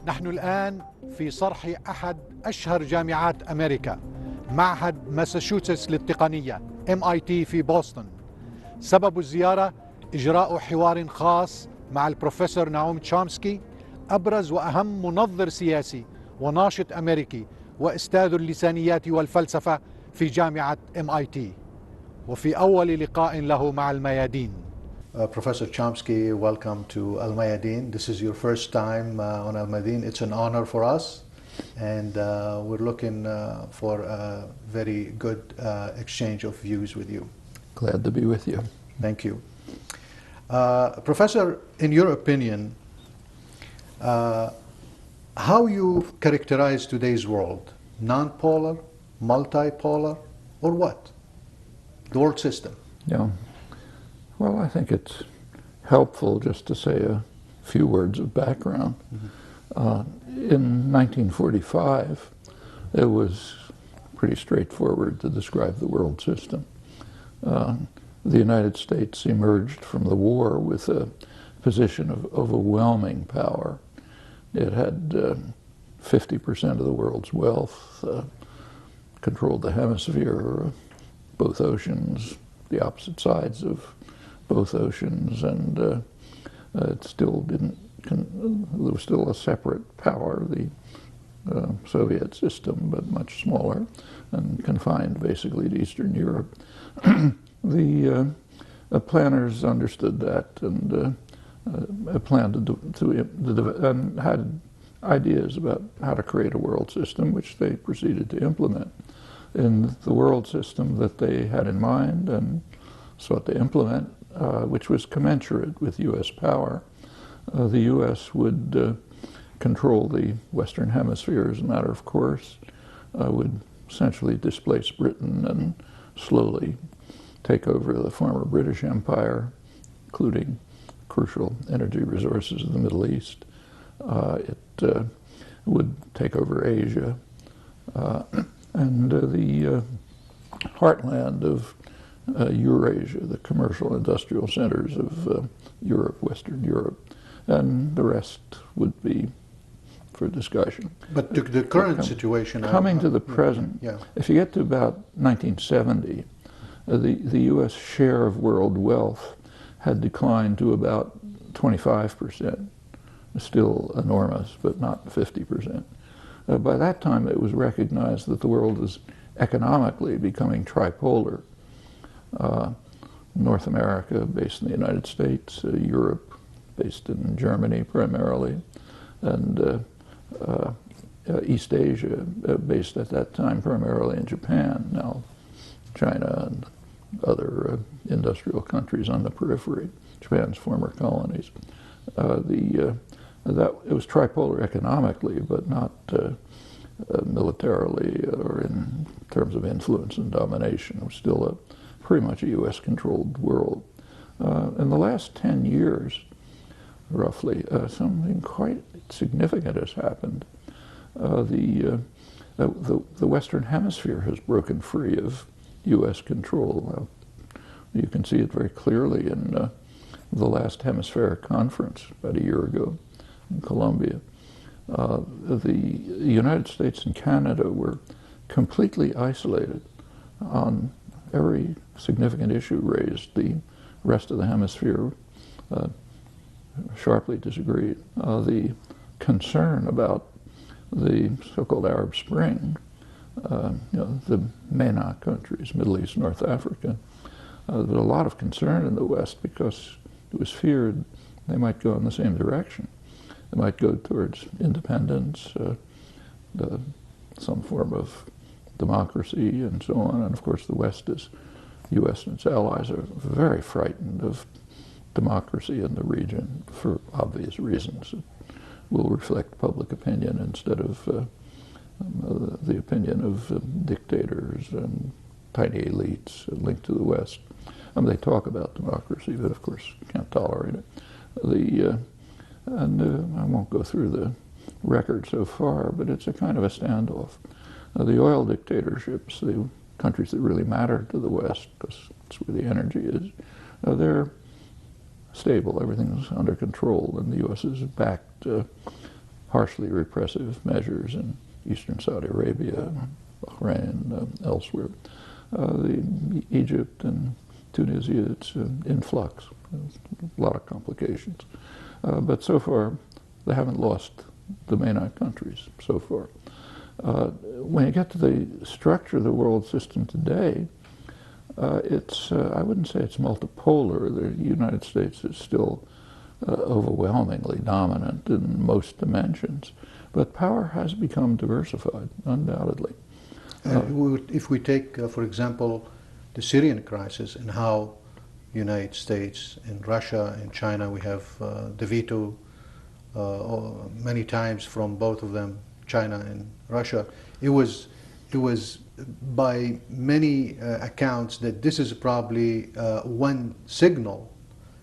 نحن الآن في صرح أحد أشهر جامعات أمريكا، معهد ماساتشوستس للتقنية MIT في بوسطن. سبب الزيارة إجراء حوار خاص مع البروفيسور نعوم تشومسكي، أبرز وأهم منظر سياسي وناشط أمريكي وأستاذ اللسانيات والفلسفة في جامعة MIT، وفي أول لقاء له مع الميادين. Professor Chomsky, welcome to Mayadeen. This is your first time on Mayadeen. It's an honor for us, and we're looking for a very good exchange of views with you. Glad to be with you. Thank you. Professor, in your opinion, how you characterize today's world? Non-polar, multipolar, or what? The world system. Yeah. Well, I think it's helpful just to say a few words of background. In 1945, it was pretty straightforward to describe the world system. The United States emerged from the war with a position of overwhelming power. It had 50% of the world's wealth, controlled the hemisphere, both oceans, the opposite sides of both oceans, and it still didn't, there was still a separate power, the Soviet system, but much smaller and confined basically to Eastern Europe. The planners understood that and planned and had ideas about how to create a world system, which they proceeded to implement. In the world system that they had in mind and sought to implement, which was commensurate with U.S. power, the U.S. would control the Western Hemisphere as a matter of course, would essentially displace Britain and slowly take over the former British Empire, including crucial energy resources of the Middle East. It would take over Asia and the heartland of Eurasia, the commercial industrial centers of Europe, Western Europe, and the rest would be for discussion. But the current situation... Coming to the present, yeah. If you get to about 1970, the U.S. share of world wealth had declined to about 25%. Still enormous, but not 50%. By that time, it was recognized that the world was economically becoming tripolar. North America, based in the United States, Europe, based in Germany primarily, and East Asia, based at that time primarily in Japan, now China and other industrial countries on the periphery, Japan's former colonies. It was tripolar economically, but not militarily or in terms of influence and domination. It was still pretty much a U.S.-controlled world. In the last 10 years, roughly, something quite significant has happened. The Western Hemisphere has broken free of U.S. control. You can see it very clearly in the last hemispheric conference about a year ago in Colombia. The United States and Canada were completely isolated on every significant issue raised. The rest of the hemisphere sharply disagreed. The concern about the so-called Arab Spring, the MENA countries, Middle East, North Africa, there was a lot of concern in the West because it was feared they might go in the same direction. They might go towards independence, some form of democracy, and so on. And of course, the West is, U.S. and its allies are very frightened of democracy in the region for obvious reasons. It will reflect public opinion instead of the opinion of dictators and tiny elites linked to the West. I mean, they talk about democracy, but of course can't tolerate it. And I won't go through the record so far, but it's a kind of a standoff. The oil dictatorships, the countries that really matter to the West, because that's where the energy is, they're stable, everything's under control, and the U.S. has backed harshly repressive measures in eastern Saudi Arabia, Bahrain, elsewhere. Egypt and Tunisia, it's in flux. There's a lot of complications. But so far, they haven't lost the Maynard countries so far. When you get to the structure of the world system today, it's, I wouldn't say it's multipolar. The United States is still overwhelmingly dominant in most dimensions, but power has become diversified, undoubtedly. If we take, for example, the Syrian crisis and how the United States and Russia and China, we have the veto many times from both of them, China and Russia. It was by many accounts that this is probably one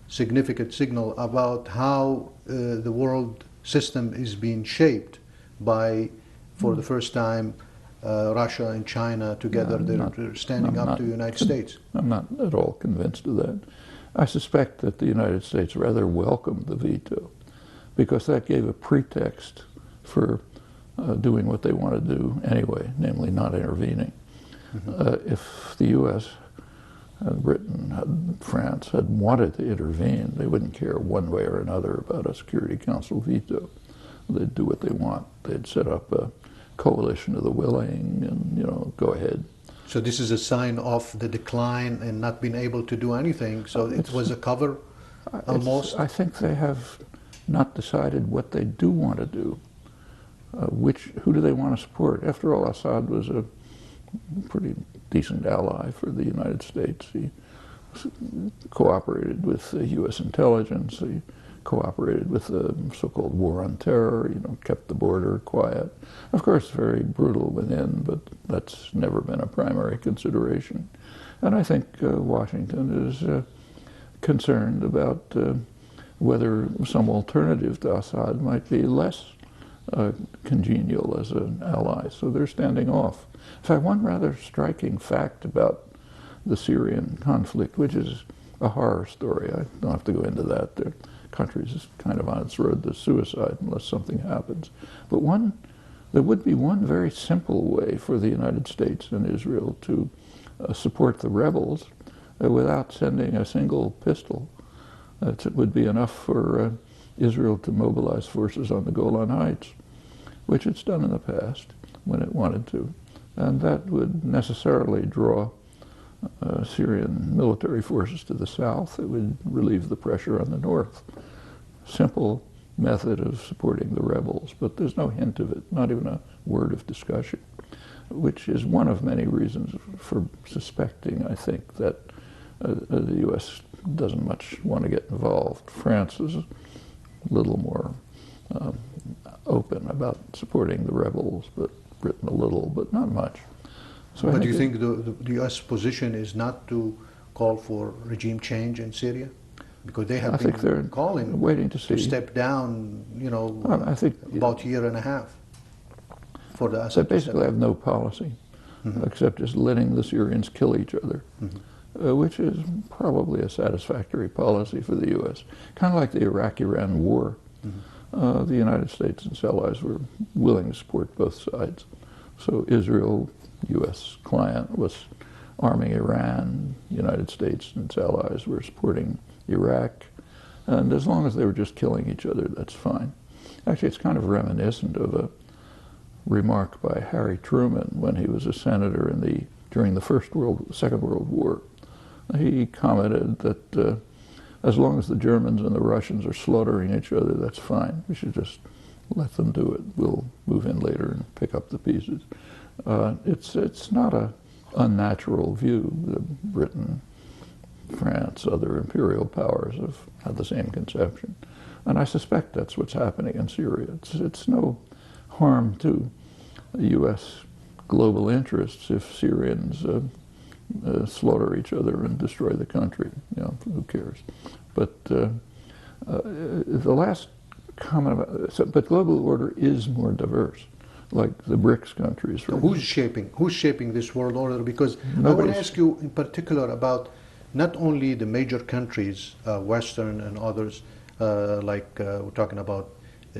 significant signal about how the world system is being shaped by, for the first time, Russia and China together. They're standing up to the United States. I'm not at all convinced of that. I suspect that the United States rather welcomed the veto because that gave a pretext for doing what they want to do anyway, namely not intervening. If the U.S., Britain, France had wanted to intervene, they wouldn't care one way or another about a Security Council veto. They'd do what they want. They'd set up a coalition of the willing and, you know, go ahead. So this is a sign of the decline and not being able to do anything. So it was a cover, almost? I think they have not decided what they do want to do. Who do they want to support? After all, Assad was a pretty decent ally for the United States. He cooperated with the U.S. intelligence. He cooperated with the so-called war on terror, you know, kept the border quiet. Of course, very brutal within, but that's never been a primary consideration. And I think Washington is concerned about whether some alternative to Assad might be less congenial as an ally. So they're standing off. In fact, one rather striking fact about the Syrian conflict, which is a horror story, I don't have to go into that. The country is kind of on its road to suicide unless something happens. But there would be one very simple way for the United States and Israel to support the rebels without sending a single pistol. It would be enough for Israel to mobilize forces on the Golan Heights, which it's done in the past when it wanted to. And that would necessarily draw Syrian military forces to the south. It would relieve the pressure on the north. Simple method of supporting the rebels, but there's no hint of it, not even a word of discussion, which is one of many reasons for suspecting, I think, that the U.S. doesn't much want to get involved. France is a little more open about supporting the rebels, but Britain a little, but not much. So but do you think the U.S. position is not to call for regime change in Syria? Because they have been calling waiting to step down, you know, I think about a year and a half for the Assad. They basically have no policy except just letting the Syrians kill each other, which is probably a satisfactory policy for the U.S. Kind of like the Iraq-Iran war. The United States and its allies were willing to support both sides. So Israel, U.S. client, was arming Iran. The United States and its allies were supporting Iraq. And as long as they were just killing each other, that's fine. Actually, it's kind of reminiscent of a remark by Harry Truman when he was a senator during the Second World War. He commented that as long as the Germans and the Russians are slaughtering each other, that's fine. We should just let them do it. We'll move in later and pick up the pieces. It's not an unnatural view. Britain, France, other imperial powers have had the same conception. And I suspect that's what's happening in Syria. It's no harm to U.S. global interests if Syrians slaughter each other and destroy the country. You know, who cares? But the last comment about, but global order is more diverse, like the BRICS countries. Who's shaping this world order? Because I want to ask you in particular about not only the major countries, Western and others, like we're talking about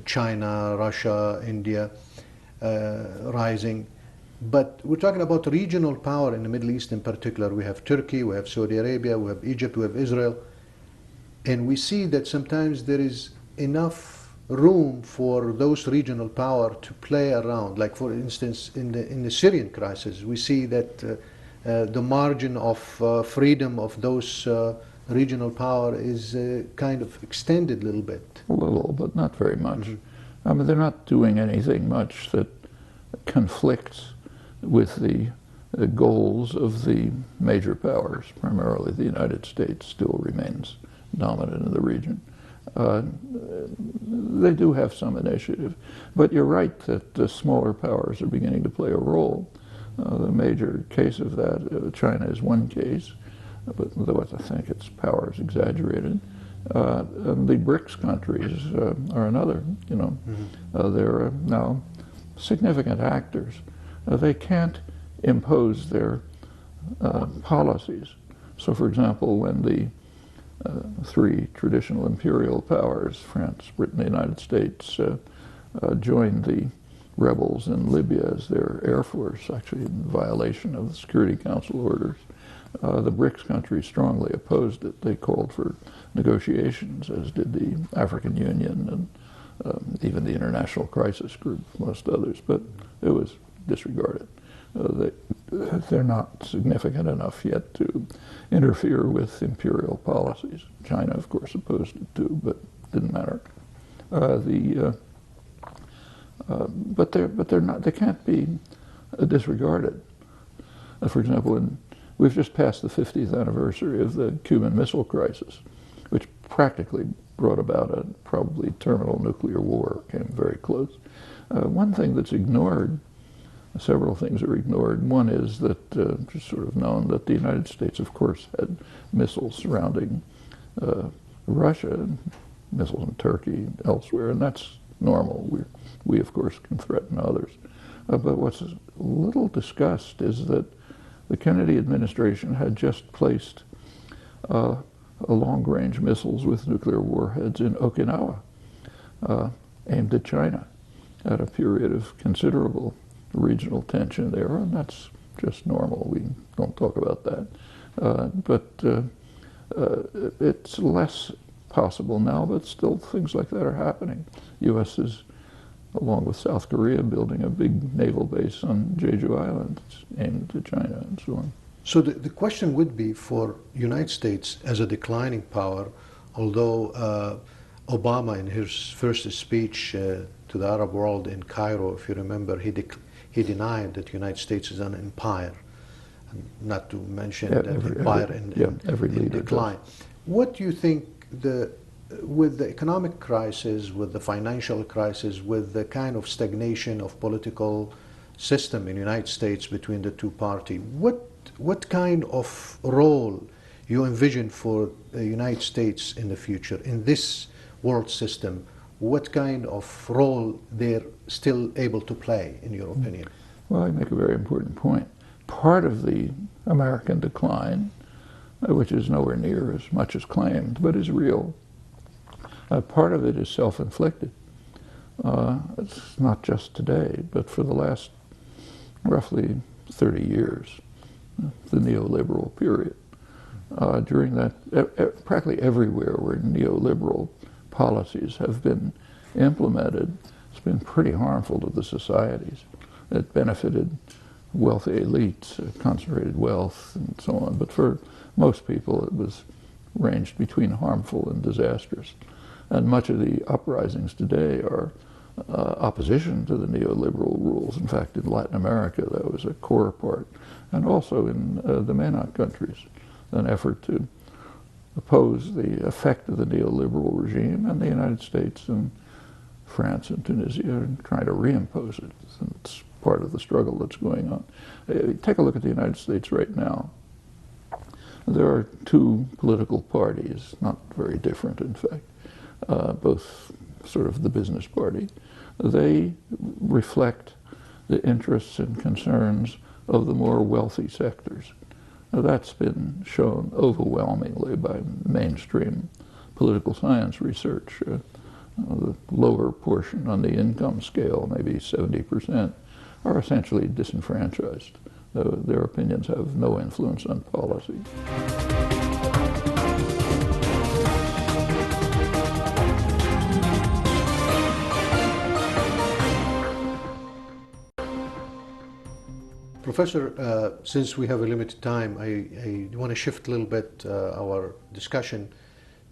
China, Russia, India rising. But we're talking about regional power in the Middle East in particular. We have Turkey, we have Saudi Arabia, we have Egypt, we have Israel. And we see that sometimes there is enough room for those regional power to play around. Like for instance, in the Syrian crisis, we see that the margin of freedom of those regional power is kind of extended a little bit. A little, but not very much. I mean, they're not doing anything much that conflicts with the goals of the major powers. Primarily the United States still remains dominant in the region. They do have some initiative, but you're right that the smaller powers are beginning to play a role. The major case of that, China is one case, but though I think its power is exaggerated. And the BRICS countries are another, you know. They're now significant actors. They can't impose their policies. So for example, when the three traditional imperial powers, France, Britain, the United States, joined the rebels in Libya as their air force, actually in violation of the Security Council orders, the BRICS countries strongly opposed it. They called for negotiations, as did the African Union and even the International Crisis Group, most others, but it was disregarded. They're not significant enough yet to interfere with imperial policies. China, of course, opposed it too, but didn't matter. But they're not. They can't be disregarded. For example, we've just passed the 50th anniversary of the Cuban Missile Crisis, which practically brought about a probably terminal nuclear war. Came very close. One thing that's ignored. Several things are ignored. One is that, just sort of known, that the United States, of course, had missiles surrounding Russia, missiles in Turkey, elsewhere, and that's normal. We of course, can threaten others. But what's a little discussed is that the Kennedy administration had just placed long-range missiles with nuclear warheads in Okinawa, aimed at China, at a period of considerable regional tension there, and that's just normal. We don't talk about that. But it's less possible now, but still things like that are happening. U.S. is, along with South Korea, building a big naval base on Jeju Island. It's aimed at China and so on. So the question would be for United States as a declining power, although Obama in his first speech to the Arab world in Cairo, if you remember, he denied that the United States is an empire, not to mention that empire in decline. What do you think, with the economic crisis, with the financial crisis, with the kind of stagnation of political system in the United States between the two parties, what kind of role you envision for the United States in the future, in this world system? What kind of role they're still able to play, in your opinion? Well, you make a very important point. Part of the American decline, which is nowhere near as much as claimed, but is real, part of it is self-inflicted. It's not just today, but for the last roughly 30 years, the neoliberal period. During that, practically everywhere where neoliberal policies have been implemented, it's been pretty harmful to the societies. It benefited wealthy elites, concentrated wealth, and so on. But for most people, it was ranged between harmful and disastrous. And much of the uprisings today are opposition to the neoliberal rules. In fact, in Latin America, that was a core part. And also in the MENA countries, an effort to oppose the effect of the neoliberal regime, and the United States and France and Tunisia are trying to reimpose it. And it's part of the struggle that's going on. Take a look at the United States right now. There are two political parties, not very different in fact, both sort of the business party. They reflect the interests and concerns of the more wealthy sectors. Now, that's been shown overwhelmingly by mainstream political science research. the lower portion on the income scale, maybe 70%, are essentially disenfranchised. Their opinions have no influence on policy. Professor, since we have a limited time, I want to shift a little bit our discussion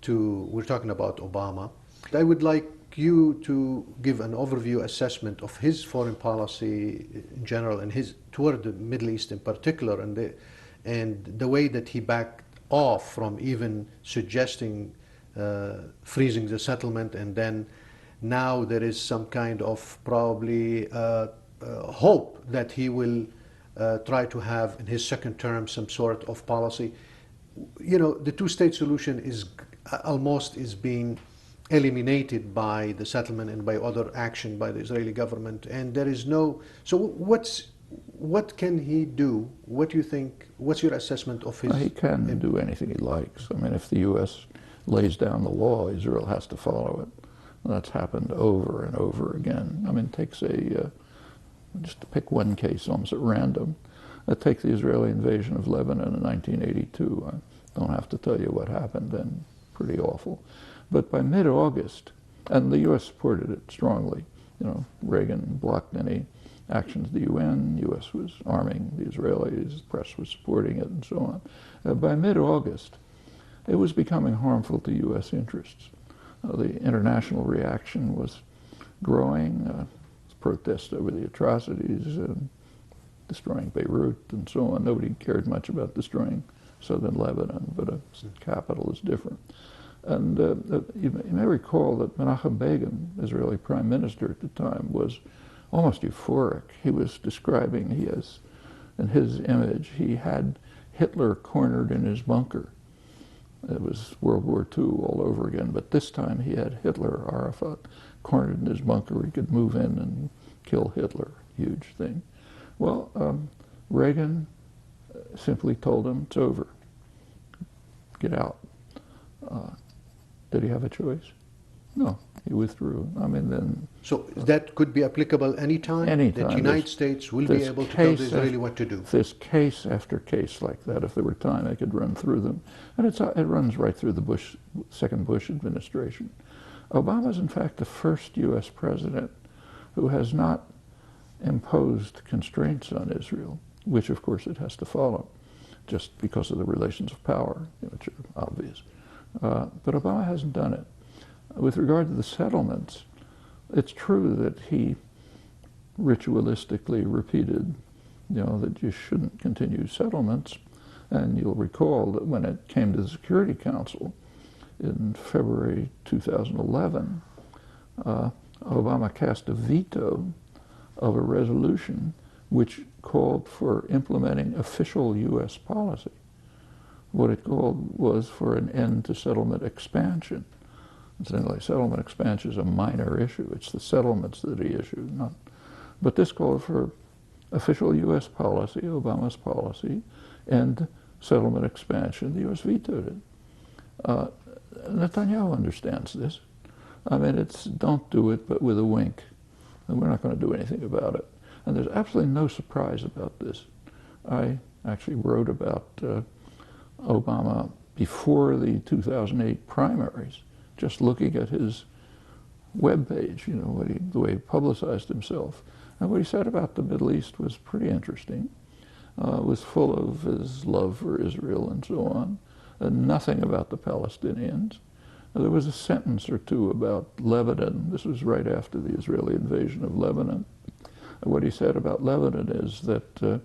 to, we're talking about Obama. I would like you to give an overview assessment of his foreign policy in general and his toward the Middle East in particular, and the way that he backed off from even suggesting freezing the settlement, and then now there is some kind of probably hope that he will try to have in his second term some sort of policy. You know, the two-state solution is almost being eliminated by the settlement and by other action by the Israeli government, and there is no. So what can he do? What do you think? What's your assessment of his? He can do anything he likes. I mean, if the U.S. lays down the law, Israel has to follow it. That's happened over and over again. I mean, it takes just to pick one case almost at random, take the Israeli invasion of Lebanon in 1982. I don't have to tell you what happened then, pretty awful. But by mid-August, and the U.S. supported it strongly, you know, Reagan blocked any actions of the UN, the U.S. was arming the Israelis, the press was supporting it, and so on. By mid-August, it was becoming harmful to U.S. interests. The international reaction was growing, protests over the atrocities, destroying Beirut and so on. Nobody cared much about destroying southern Lebanon, but a capital is different. And you may recall that Menachem Begin, Israeli prime minister at the time, was almost euphoric. He was describing, in his image, he had Hitler cornered in his bunker. It was World War II all over again, but this time he had Hitler, Arafat, cornered in his bunker where he could move in and kill Hitler. Huge thing. Well, Reagan simply told him, it's over. Get out. Did he have a choice? No, he withdrew. I mean, then... So that could be applicable anytime? Anytime. That the United States will be able to tell the Israeli what to do? There's case after case like that. If there were time, I could run through them. And it runs right through the second Bush administration. Obama is, in fact, the first U.S. president who has not imposed constraints on Israel, which, of course, it has to follow, just because of the relations of power, which are obvious. But Obama hasn't done it. With regard to the settlements, it's true that he ritualistically repeated, that you shouldn't continue settlements. And you'll recall that when it came to the Security Council in February 2011, Obama cast a veto of a resolution which called for implementing official U.S. policy. What it called was for an end to settlement expansion. Incidentally, settlement expansion is a minor issue. It's the settlements that he issued, not. But this called for official U.S. policy, Obama's policy, and settlement expansion. The U.S. vetoed it. Netanyahu understands this. I mean, it's don't do it, but with a wink. And we're not going to do anything about it. And there's absolutely no surprise about this. I actually wrote about Obama before the 2008 primaries, just looking at his webpage, the way he publicized himself. And what he said about the Middle East was pretty interesting. It was full of his love for Israel and so on, and nothing about the Palestinians. There was a sentence or two about Lebanon. This was right after the Israeli invasion of Lebanon. And what he said about Lebanon is that,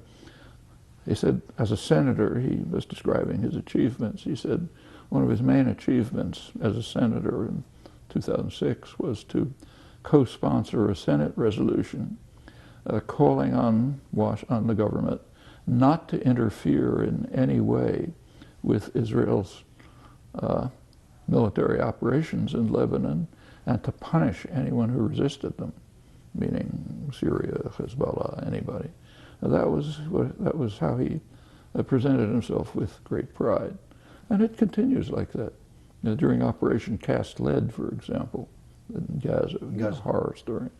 he said, as a senator, he was describing his achievements. He said one of his main achievements as a senator in 2006 was to co-sponsor a Senate resolution calling on the government not to interfere in any way with Israel's military operations in Lebanon and to punish anyone who resisted them, meaning Syria, Hezbollah, anybody. That was how he presented himself with great pride. And it continues like that. During Operation Cast Lead, for example, in Gaza. A horror story.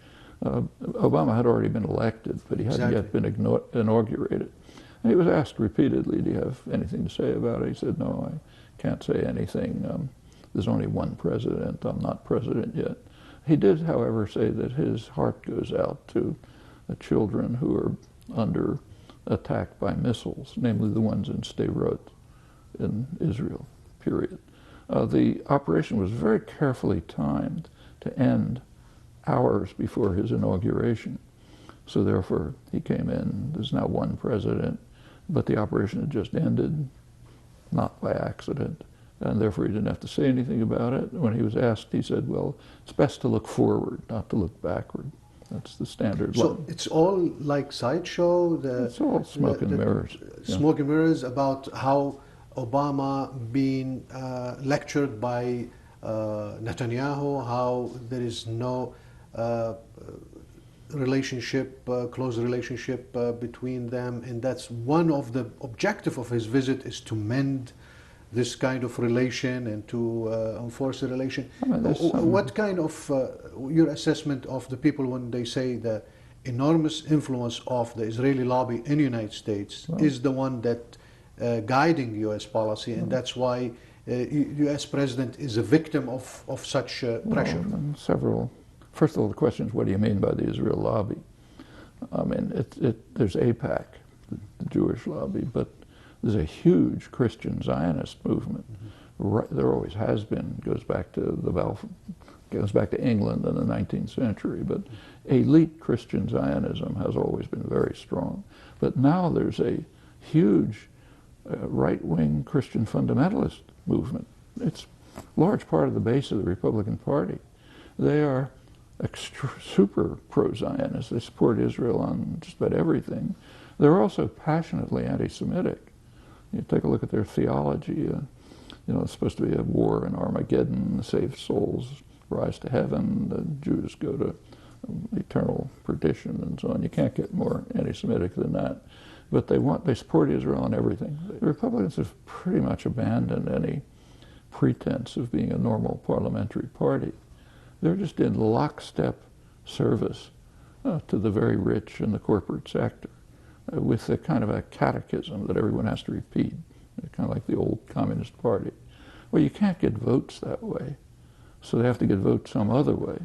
Obama had already been elected, but he hadn't yet been inaugurated. And he was asked repeatedly, do you have anything to say about it? He said, no, I can't say anything. There's only one president. I'm not president yet. He did, however, say that his heart goes out to the children who are under attack by missiles, namely the ones in Sderot in Israel, period. The operation was very carefully timed to end hours before his inauguration. So therefore, he came in, there's now one president, but the operation had just ended, not by accident, and therefore he didn't have to say anything about it. When he was asked, he said, well, it's best to look forward, not to look backward. That's the standard line. So it's all like sideshow? It's all smoke and mirrors. Smoke and mirrors about how Obama being lectured by Netanyahu, how there is no relationship, close relationship between them, and that's one of the objective of his visit is to mend this kind of relation and to enforce the relation. I mean, what kind of your assessment of the people when they say the enormous influence of the Israeli lobby in the United States is the one that guiding U.S. policy, and that's why U.S. president is a victim of such pressure? Several. First of all, the question is, what do you mean by the Israel lobby? I mean, there's AIPAC, the Jewish lobby, but there's a huge Christian Zionist movement. Right, there always has been. Goes back to goes back to England in the 19th century. But elite Christian Zionism has always been very strong. But now there's a huge right-wing Christian fundamentalist movement. It's a large part of the base of the Republican Party. They are super pro-Zionist. They support Israel on just about everything. They're also passionately anti-Semitic. You take a look at their theology. You know, it's supposed to be a war in Armageddon, the saved souls rise to heaven, the Jews go to eternal perdition, and so on. You can't get more anti-Semitic than that. But they support Israel on everything. The Republicans have pretty much abandoned any pretense of being a normal parliamentary party. They're just in lockstep service to the very rich and the corporate sector, with a kind of a catechism that everyone has to repeat, kind of like the old Communist Party. Well, you can't get votes that way, so they have to get votes some other way.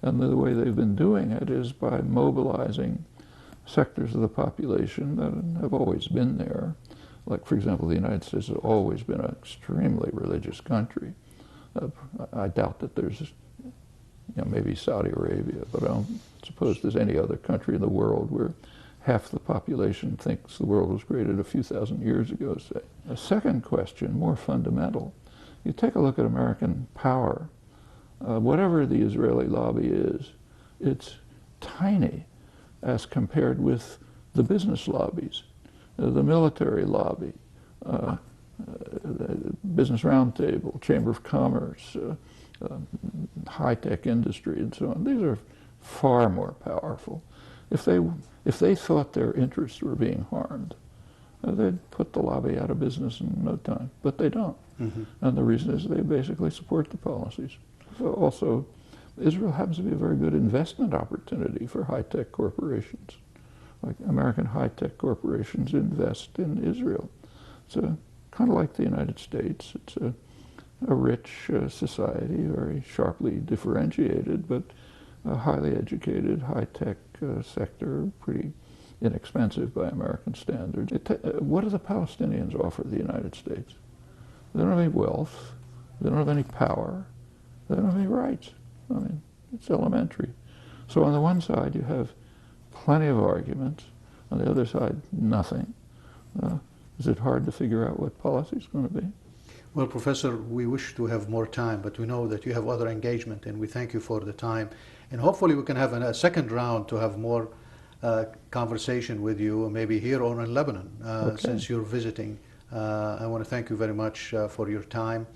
And the way they've been doing it is by mobilizing sectors of the population that have always been there. Like, for example, the United States has always been an extremely religious country. I doubt that there's, maybe Saudi Arabia, but I don't suppose there's any other country in the world where half the population thinks the world was created a few thousand years ago, say. A second question, more fundamental. You take a look at American power. Whatever the Israeli lobby is, it's tiny as compared with the business lobbies, the military lobby, the Business Roundtable, Chamber of Commerce, high-tech industry, and so on. These are far more powerful. If they thought their interests were being harmed, they'd put the lobby out of business in no time, but they don't. And the reason is they basically support the policies. So also, Israel happens to be a very good investment opportunity for high-tech corporations. Like American high-tech corporations invest in Israel. It's kind of like the United States. It's a rich society, very sharply differentiated, but a highly educated, high-tech sector, pretty inexpensive by American standards. What do the Palestinians offer the United States? They don't have any wealth. They don't have any power. They don't have any rights. I mean, it's elementary. So on the one side, you have plenty of arguments. On the other side, nothing. Is it hard to figure out what policy is going to be? Well, Professor, we wish to have more time, but we know that you have other engagement, and we thank you for the time. And hopefully we can have a second round to have more conversation with you, maybe here or in Lebanon, since you're visiting. I want to thank you very much for your time.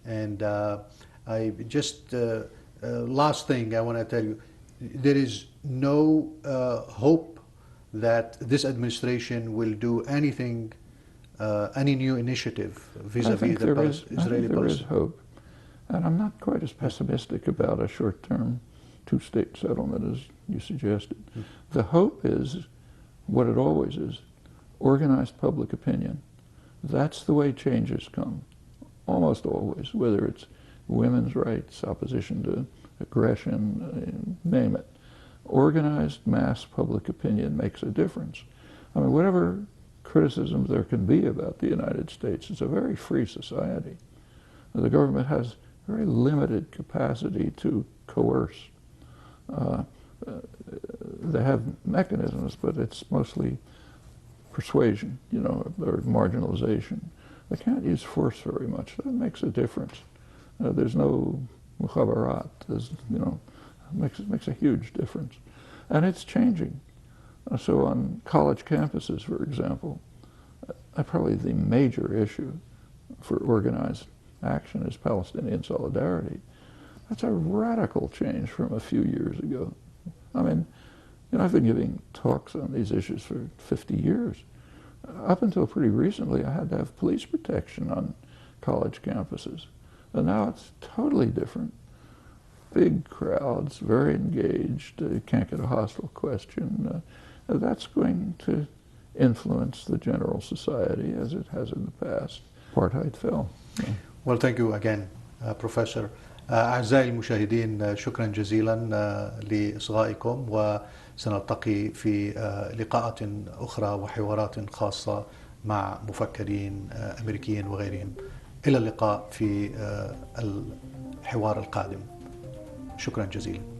And I just, last thing I want to tell you, there is no hope that this administration will do anything, any new initiative vis-a-vis the Israeli policy. There is hope. And I'm not quite as pessimistic about a short-term two-state settlement, as you suggested. The hope is what it always is, organized public opinion. That's the way changes come, almost always, whether it's women's rights, opposition to aggression, name it. Organized mass public opinion makes a difference. I mean, whatever criticisms there can be about the United States, it's a very free society. The government has very limited capacity to coerce. They have mechanisms, but it's mostly persuasion, you know, or marginalization. They can't use force very much. That makes a difference. There's no mukhabarat. There's, you know, makes a huge difference. And it's changing. So on college campuses, for example, probably the major issue for organized action is Palestinian solidarity. That's a radical change from a few years ago. I mean, you know, I've been giving talks on these issues for 50 years. Up until pretty recently, I had to have police protection on college campuses. And now it's totally different. Big crowds, very engaged, can't get a hostile question. That's going to influence the general society as it has in the past. Apartheid fell. Well, thank you again, Professor. أعزائي المشاهدين، شكرا جزيلا لإصغائكم، وسنلتقي في لقاءات أخرى وحوارات خاصة مع مفكرين أمريكيين وغيرهم. إلى اللقاء في الحوار القادم. شكرا جزيلا.